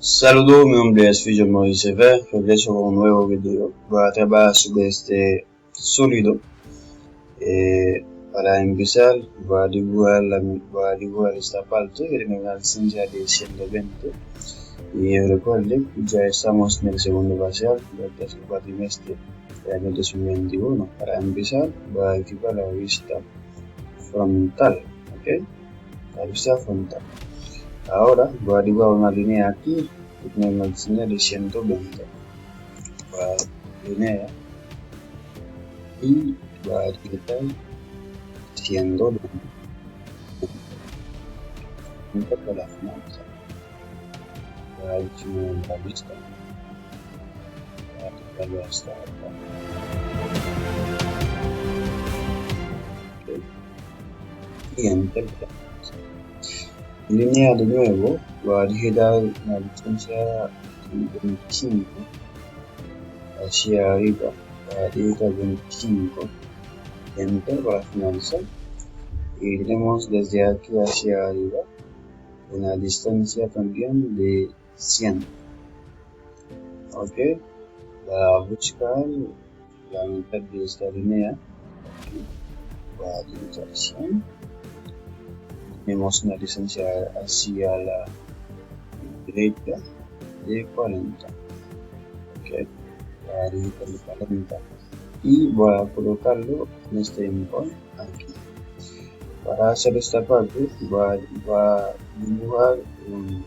Saludos, mi nombre es Fusion Moisés. Regreso con un nuevo video. Voy a trabajar sobre este sólido. Para empezar, voy a dibujar esta parte que tiene una distancia de 120. Y recuerden, ya estamos en el segundo parcial del tercer cuatrimestre del año 2021. Para empezar, voy a equipar la vista frontal. ¿Ok? La vista frontal. Ahora voy a dibujar una línea aquí que tiene una distancia de 120. Voy a línea y voy a etiquetar 120 para la finalizar. Voy a eliminar la vista. Voy a quitarlo hasta acá. Okay. Y enter. Línea de nuevo, voy a digitar una distancia de 25 hacia arriba. Voy a digitar 25. Enter para finalizar. Y tenemos desde aquí hacia arriba una distancia también de 100. Ok, voy a buscar la mitad de esta línea. Aquí voy a digitar 100. Tenemos una distancia hacia la derecha de 40. Ok, voy a digitar 40 y voy a colocarlo en este endpoint aquí. Para hacer esta parte va a dibujar un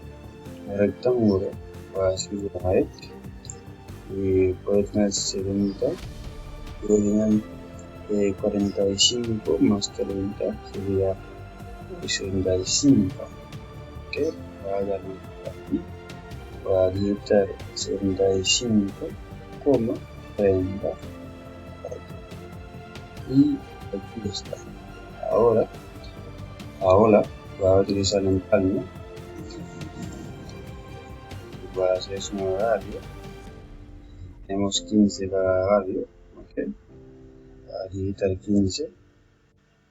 rectángulo. Voy a escribir ahí y puede tener 70, puede tener 45 más 30 sería 65. Ok, voy a darle aquí, voy a digitar 75,30 y aquí está. Ahora voy a utilizar el palmo. Voy a hacer un radio. Tenemos 15 para radio. Ok, voy a digitar 15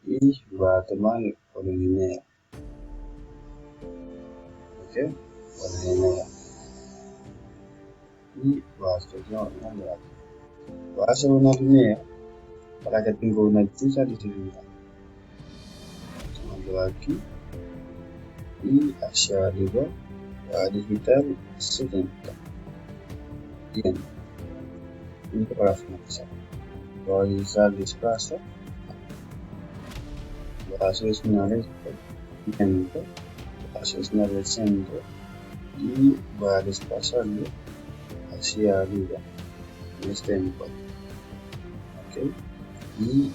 y voy a tomar por línea. Ok, por línea. Y voy a hacer una radio. Voy a hacer una línea para que tenga una altura de 70. Tomarlo aquí y hacia arriba voy a digitar 70. Bien, y para finalizar voy a utilizar el espacio. Voy a seleccionar esto, voy a seleccionar el centro y voy a desplazarlo hacia arriba en este endpoint. Ok, y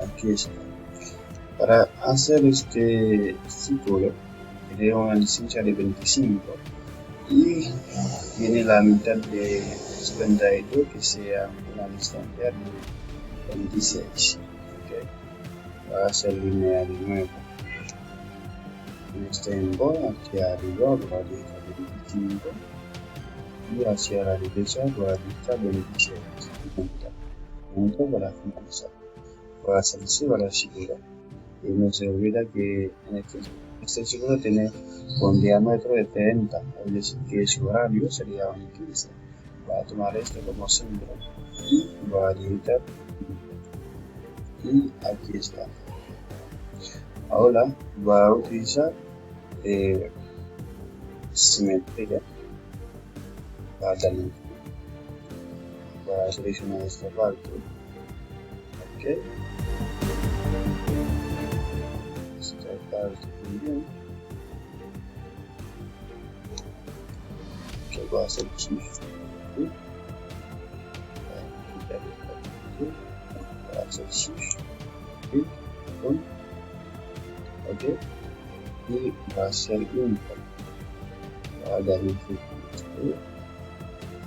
aquí está. Para hacer este círculo creo una distancia de 25 y tiene la mitad de 52 que sea una distancia de 26. Okay. Voy a hacer línea de nuevo en este endpoint hacia arriba voy a digitar 25 y hacia la derecha voy a digitar 26. Punto para finalizar. Voy a hacer así para la figura. Y no se olvida que en este círculo tiene un diámetro de 30, es decir que su radio sería un 15. Voy a tomar esto como centro y voy a digitar y aquí está. Ahora voy a utilizar simetría para darle. Voy a seleccionar esta parte. Ok, esta parte también. Que voy a hacer shift y voy a hacer shift y con ok y voy a hacer import. Voy a dar un clic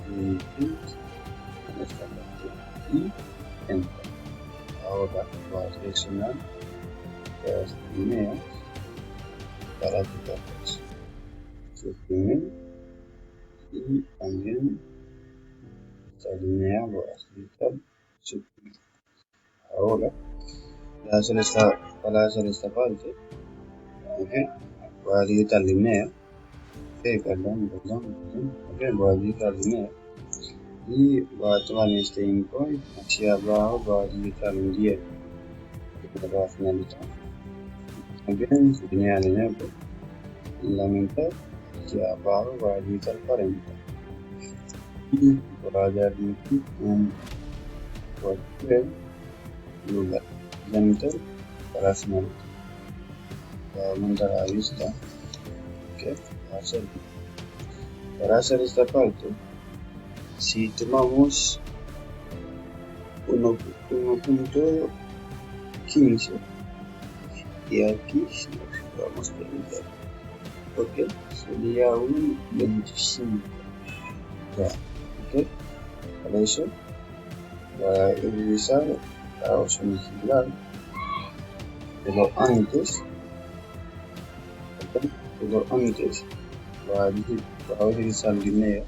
en esta parte y enter. Ahora voy a seleccionar las líneas para quitarlas. Suprimir y también esta línea voy a quitar. Suprimir. Ahora para hacer esta parte, okay, voy a digitar línea Ok, voy a digitar dinero y voy a tomar este endpoint hacia abajo, voy a digitar un 10 que va a finalizar. También lineal enable en la mitad hacia abajo voy a digitar 40 y voy a darle clic en cualquier lugar la mitad para finalizar. Voy a montar a la vista. Ok, para hacer esta parte, si tomamos 1.15 y aquí nos vamos a preguntar por qué sería un 25 ya. Ok, para eso voy a utilizar la opción general, pero antes voy a utilizar dinero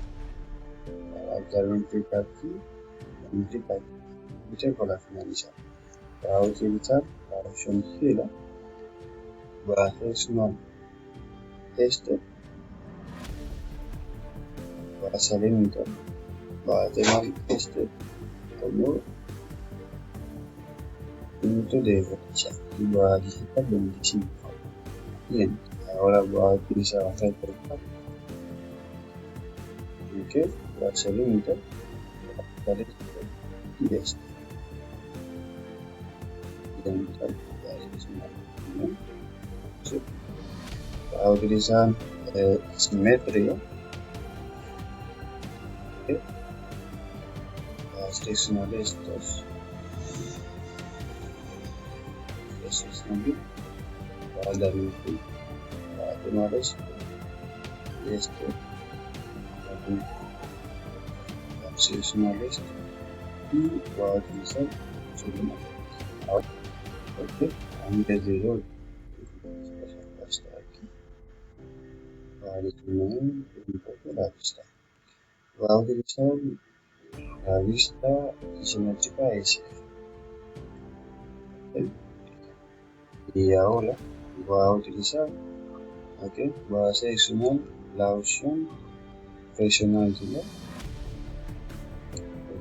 para dar un clic aquí, un clic aquí para finalizar. Voy a utilizar la opción gira, voy a seleccionar este, voy a hacer enter, voy a tomar este como punto de fecha y voy a digitar 25. Bien, ahora voy a utilizar la record. Ok, voy a hacer enter, voy a este y este. Y enter, voy a seleccionar. Sí. Voy a utilizar simetría. Okay. Voy a seleccionar estos también. Voy a darle un clic, voy a tomar esto y esto. Voy a seleccionar esto y voy a utilizar sublimar. Ahora, ok, antes de lo hasta aquí, voy a disminuir un poco la vista. Voy a utilizar la vista isométrica S. Okay. Y ahora voy a utilizar, okay, voy a seleccionar la opción presionar de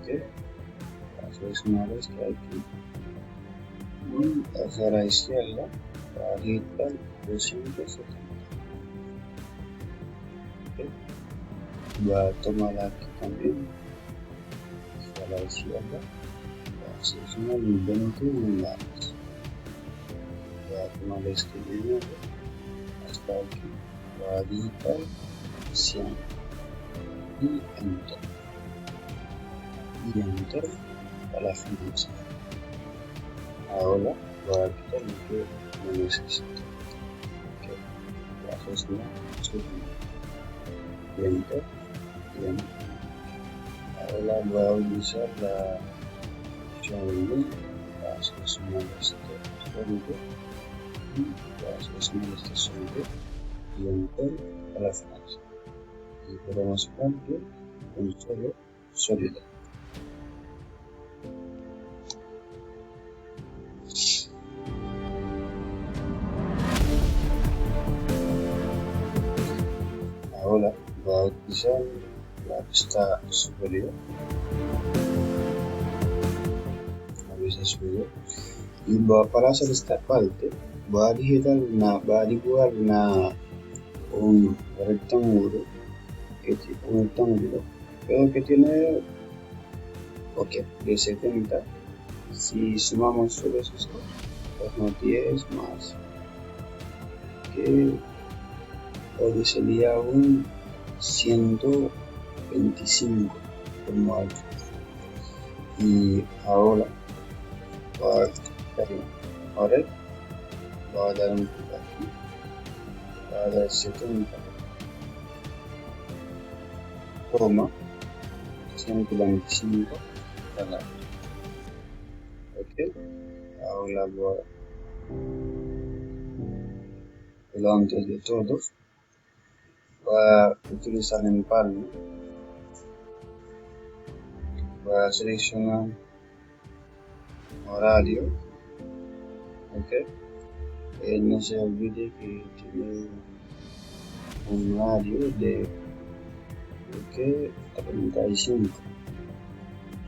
okay, voy a seleccionar esta aquí y hacia la izquierda para digitar 270. Okay. Voy a tomar aquí también hacia la izquierda, voy a seleccionar el 20 unidades. Voy a tomar este dinero hasta aquí, voy a digitar 100 y enter. Y enter para finalizar. Ahora voy a quitar lo que no necesito. Okay. Voy a seleccionar y enter. Y enter. Ahora voy a utilizar la opción menú para seleccionar este sólido y voy a seleccionar este sólido y enter para finalizar. Y podemos cambiar un solo sólido. Ahora voy a utilizar la vista superior, y para hacer esta parte voy a dibujar un rectángulo pero que tiene de 70. Si sumamos todos estos, pues 10 más que sería un 125 como alto. Y ahora voy a dar un clic aquí, voy a dar 70, 125 para ok. Ahora voy delante de todos, voy a utilizar el palmo, voy a seleccionar horario, ok. No se olvide que tiene un radio de 35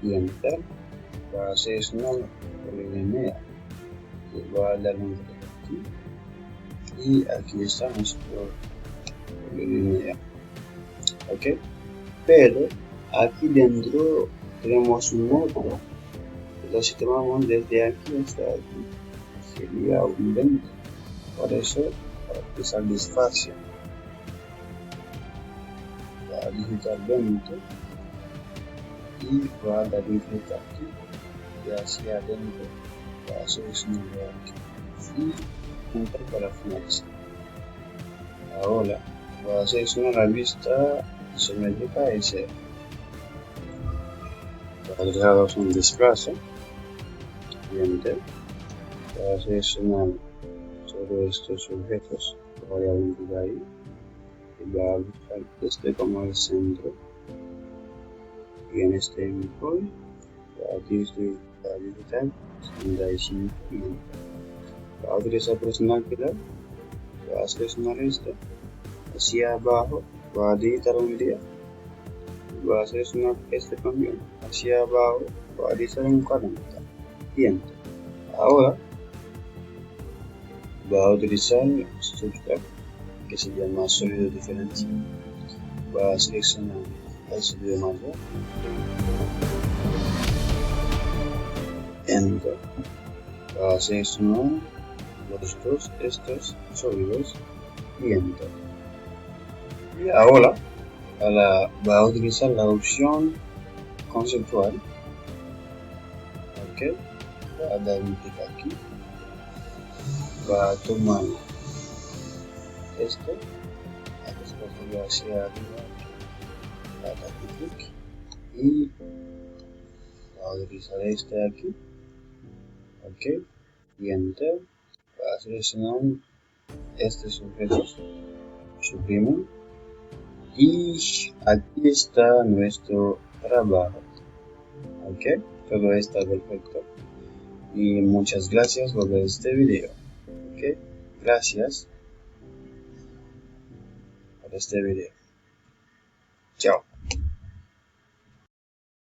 y enter. Va a seleccionar la línea que va a dar un aquí, y aquí está nuestro línea. Ok, pero aquí dentro tenemos un modo. Entonces, si tomamos desde aquí hasta aquí, sería un 20. Por eso, para utilizar despacio, va a digitar 20 y va a dar un clic aquí y hacia adentro va a seleccionar aquí y enter para finalizar. Ahora va a seleccionar la vista isométrica S. Va a agregar un desplazo y enter. Va a seleccionar todos estos objetos que voy a vincular ahí y va a buscar este como el centro, y en este endpoint va a digitar 35 y va a utilizar personal pilar, va a seleccionar este hacia abajo, va a digitar un día, va a seleccionar este también hacia abajo, va a digitar un 40 y enter. Ahora va a utilizar Structure que se llama sólido diferencial. Va a seleccionar el sólido mayor, enter. Va a seleccionar los dos estos sólidos y enter. Y ahora va a utilizar la opción conceptual. Ok, va a dar un clic aquí, va a tomar esto, a desplazarlo hacia arriba, va a dar un clic y va a utilizar este aquí. Ok, y enter. Va a seleccionar estos objetos, suprimen, y aquí está nuestro trabajo. Ok, todo está perfecto y muchas gracias por ver este video. Ok, gracias por este video. Chao.